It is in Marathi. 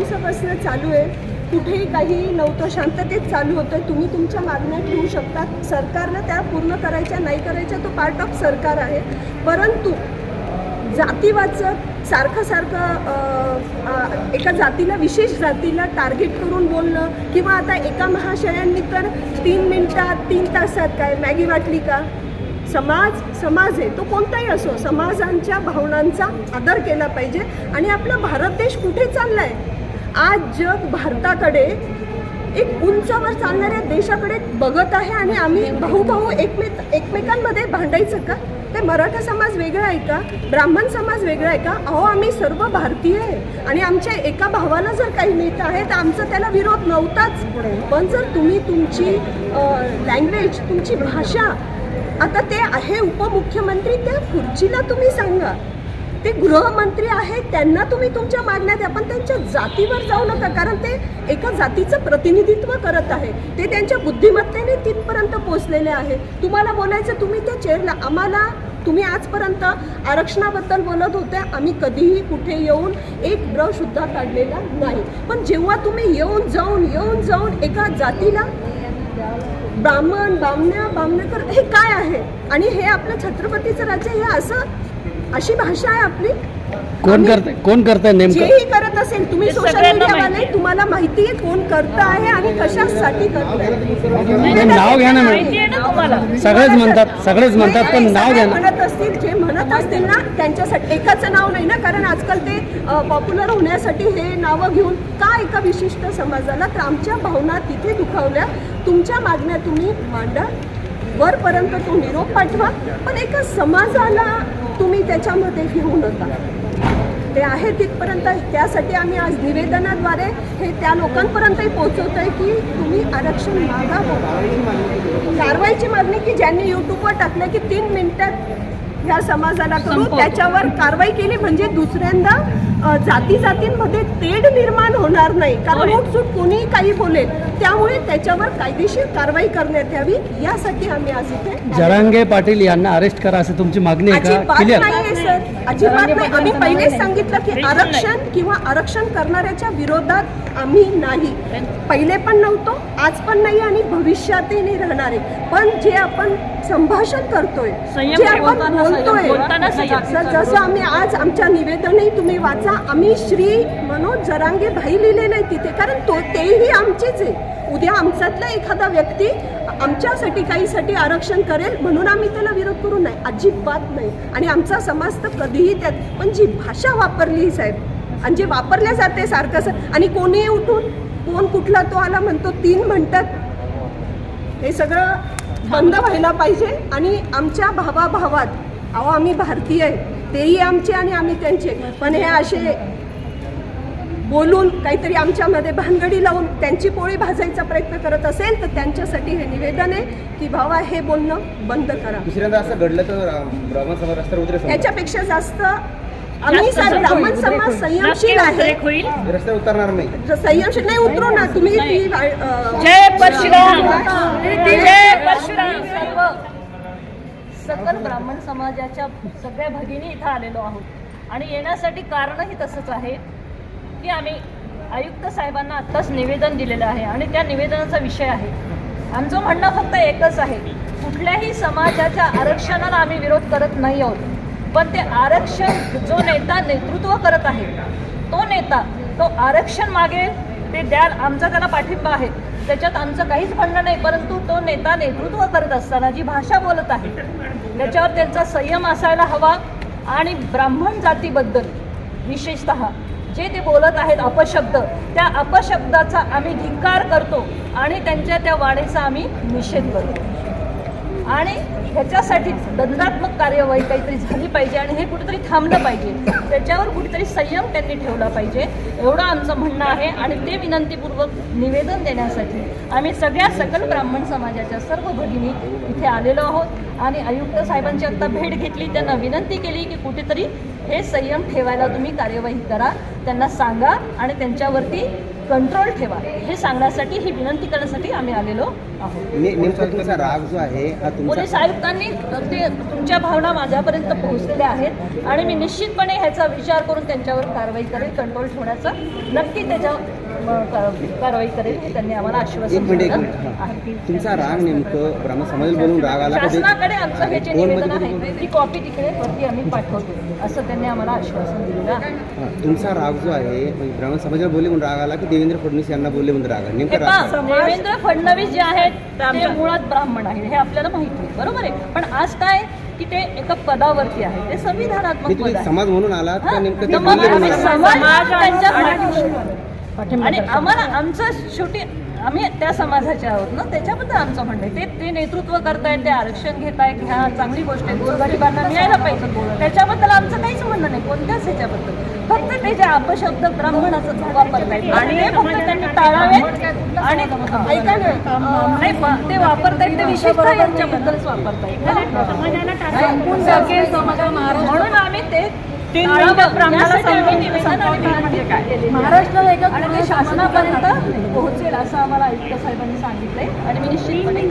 दिवसापासून चालू आहे, कुठेही काही नव्हतं, शांततेत चालू होतं. तुम्ही तुमच्या मागण्या ठेवू शकता, सरकारनं त्या पूर्ण करायच्या नाही करायच्या तो पार्ट ऑफ सरकार आहे. परंतु जातीवाचक सारखं एका जातीला, विशेष जातीला टार्गेट करून बोलणं, किंवा आता एका महाशयांनी तर 3 मिनिटात 3 तासात काय मॅगी वाटली का? समाज आहे तो कोणताही असो, समाजांच्या भावनांचा आदर केला पाहिजे. आणि आपला भारत देश कुठे चालला आहे? आज जग भारताकडे, एक उंचावर चालणाऱ्या देशाकडे बघत आहे. आणि आम्ही भाऊ एकमेकांमध्ये भांडायचं का? ते मराठा समाज वेगळा आहे का? ब्राह्मण समाज वेगळा आहे का? अहो, आम्ही सर्व भारतीय आहे. आणि आमच्या एका भावाला जर काही नेता आहे तर आमचा त्याला विरोध नव्हताच. पण जर तुम्ही तुमची लँग्वेज, तुमची भाषा, आता ते आहे उपमुख्यमंत्री, त्या खुर्चीला तुम्ही सांगा, ते गृहमंत्री आहेत, त्यांना तुम्ही तुमच्या मागण्या द्या, पण त्यांच्या जातीवर जाऊ नका. कारण ते एका जातीचं प्रतिनिधित्व करत आहे, ते त्यांच्या बुद्धिमत्तेने तिथपर्यंत पोहोचलेले आहे. तुम्हाला बोलायचं, तुम्ही त्या चेअरला, आम्हाला तुम्ही आजपर्यंत आरक्षणाबद्दल बोलत होते, आम्ही कधीही कुठे येऊन एक ब्र सुद्धा काढलेला नाही. पण जेव्हा तुम्ही येऊन जाऊन एका जातीला ब्राह्मण, बामणेकर, हे काय आहे? आणि हे आपलं छत्रपतीचं राज्य, हे अशी भाषा आहे आपली? कोण करतंय नेमकं? जेही करत असेल, तुम्ही सोशल मीडियावाले, तुम्हाला माहिती आहे कोण करत आहे आणि कशासाठी करतंय. नाव घ्या ना मॅडम. सगळेच म्हणतात पण नाव घ्या ना. जे म्हणत असतील ना, त्यांच्यासाठी एकाचं नाव नाही ना, कारण आजकाल ते पॉप्युलर होण्यासाठी हे नावं घेऊन का एका विशिष्ट समाजाला? तर आमच्या भावना तिथे दुखावल्या. तुमच्या मागण्या तुम्ही मांडा, वरपर्यंत तो निरोप पाठवा, पण एका समाजाला तुम्ही त्याच्यामध्ये घेऊ नका. ते आहे तिथपर्यंत. त्यासाठी आम्ही आज निवेदनाद्वारे हे त्या लोकांपर्यंतही पोहोचवतोय की तुम्ही आरक्षण मागा. कारवाईची मागणी की ज्यांनी यूट्यूबवर टाकलं की 3 मिनिटात ह्या समाजाला करू, त्याच्यावर कारवाई केली म्हणजे दुसऱ्यांदा जातींमध्ये तेढ निर्माण होणार नाही. कारण उठसूट कोणीही काही बोलेल, त्यामुळे त्याच्यावर कायदेशीर कारवाई करण्यात यावी, यासाठी आम्ही आज इथे. जरांगे पाटील यांना अरेस्ट करा असं तुमची मागणी आहे का? अजिबात नाहीये सर, अजिबात नाही. आम्ही पहिलेच सांगितलं की आरक्षण किंवा आरक्षण करणाऱ्याच्या विरोधात आम्ही नाही. पहिले पण नव्हतो, आज पण नाही आणि भविष्यातही नाही राहणार आहे. पण जे आपण संभाषण करतोय, जे आपण बोलतोय, जसं आम्ही आज आमच्या निवेदनही तुम्ही वाचा, आम्ही श्री मनोज जरांगे भाई लिहिलेलं आहे तिथे. कारण तेही आमचेच आहे. उद्या आमच्यातला एखादा व्यक्ती आमच्यासाठी काहीसाठी आरक्षण करेल म्हणून आम्ही त्याला विरोध करू नाही, अजिबात नाही. आणि आमचा समाज तर कधीही त्यात, पण जी भाषा वापरली साहेब, आणि जे वापरल्या जाते सारखं, आणि कोणीही उठून कोण कुठला तो आला म्हणतो 3 म्हणतात, हे सगळं बंद व्हायला पाहिजे. आणि आमच्या भावात, अहो आम्ही भारतीय आहे, तेही आमचे आणि आम्ही त्यांचे, पण हे असे बोलून काहीतरी आमच्यामध्ये भानगडी लावून त्यांची पोळी भाजायचा प्रयत्न करत असेल तर त्यांच्यासाठी हे निवेदन आहे की भावा, हे बोलणं बंद करा. दुसऱ्यांदा असं घडलं तर ब्राह्मण समाज रस्त्यावर उतरेल. याच्यापेक्षा जास्त आम्ही ब्राह्मण समाज संयमशील आहे, रस्त्यावर उतरणार नाही. संयमशील नाही, उतरू ना तुम्ही. सकल ब्राह्मण समाजाच्या सगळ्या भगिनी इथं आलेलो आहोत आणि येण्यासाठी कारणही तसंच आहे की आम्ही आयुक्त साहेबांना आत्ताच निवेदन दिलेलं आहे आणि त्या निवेदनाचा विषय आहे, आमचं म्हणणं फक्त एकच आहे, कुठल्याही समाजाच्या आरक्षणाला आम्ही विरोध करत नाही आहोत, पण ते आरक्षण जो नेता नेतृत्व करत आहे, तो नेता तो आरक्षण मागेल ते द्याल, आमचा त्याला पाठिंबा आहे, त्याच्यात आमचं काहीच म्हणणं नाही. परंतु तो नेता नेतृत्व करत असताना जी भाषा बोलत आहे त्याच्यावर त्यांचा संयम असायला हवा. आणि ब्राह्मण जातीबद्दल विशेषतः जे ते बोलत आहेत अपशब्द, त्या अपशब्दाचा आम्ही धिक्कार करतो आणि त्यांच्या त्या वाणीचा आम्ही निषेध करतो. आणि ह्याच्यासाठी दंडात्मक कार्यवाही काहीतरी झाली पाहिजे आणि हे कुठेतरी थांबलं पाहिजे, त्याच्यावर कुठेतरी संयम त्यांनी ठेवला पाहिजे, एवढं आमचं म्हणणं आहे. आणि ते विनंतीपूर्वक निवेदन देण्यासाठी आम्ही सगळ्या सकल ब्राह्मण समाजाच्या सर्व भगिनी इथे आलेलो आहोत आणि आयुक्त साहेबांची आत्ता भेट घेतली, त्यांना विनंती केली की कुठेतरी हे संयम ठेवायला तुम्ही कार्यवाही करा, त्यांना सांगा आणि त्यांच्यावरती कंट्रोल ठेवा, हे सांगण्यासाठी, ही विनंती करण्यासाठी आम्ही आलेलो आहोत. नेमका तुमचा राग जो आहे हा तुमचा पोलीस आयुक्तांनी ते तुमच्या भावना माझ्यापर्यंत पोहोचलेल्या आहेत आणि मी निश्चितपणे ह्याचा विचार करून त्यांच्यावर कारवाई करेल, कंट्रोल ठेवण्याचा नक्की त्याच्यावर कारवाई करेल, हे त्यांनी आम्हाला आश्वासन एक मिनिट दिलं आहे. हां. तुमचा राग नेमकं ब्राह्मण समाजाला बोलून राग आला का ते- शासनाकडे आमचं हे जे फोनमध्ये निवेदन तुम्ही- आहे ती कॉपी तिकडे वरती आम्ही पाठवतो, असं त्यांनी आम्हाला आश्वासन दिलेलं आहे. हां. तुमचा राग जो आहे म्हणजे ब्राह्मण समाजाला बोलले म्हणून राग आला की देवेंद्र फडणवीस यांना बोलले म्हणून राग आला, नेमका हे राग पहा, काय? देवेंद्र फडणवीस जे आहेत ते मुळात ब्राह्मण आहेत, हे आपल्याला माहिती आहे, बरोबर आहे. पण आज काय की ते एका पदावरती आहे, ते संविधानात्मक हे पद तुम्ही आहे. समाज म्हणून आलात का हां, नेमकं ते तर मग बोलले आम्ही म्हणून आलात? समाज त्यांच्या पाठीशी आणि आम्हाला आमचं शेवटी आम्ही त्या समाजाचे आहोत ना, त्याच्याबद्दल आमचं म्हणणं आहे. ते नेतृत्व करतायत, ते आरक्षण घेतायत, ह्या चांगली गोष्ट आहे, गोरगरिबांना मिळायला पाहिजे, त्याच्याबद्दल आमचं काहीच म्हणणं नाही कोणत्याच ह्याच्याबद्दल. फक्त ते जे अपशब्द ब्राह्मणाचं वापरतायत आणि ते फक्त त्यांनी टाळावे आणि ऐका ना, नाही ते वापरतायत ते विशेषतः यांच्याबद्दलच वापरतायत. म्हणून आम्ही ते महाराष्ट्राला एका आणि ते शासनापर्यंत पोहोचेल असं आम्हाला आयुक्त साहेबांनी सांगितलंय आणि मी निश्चितपणे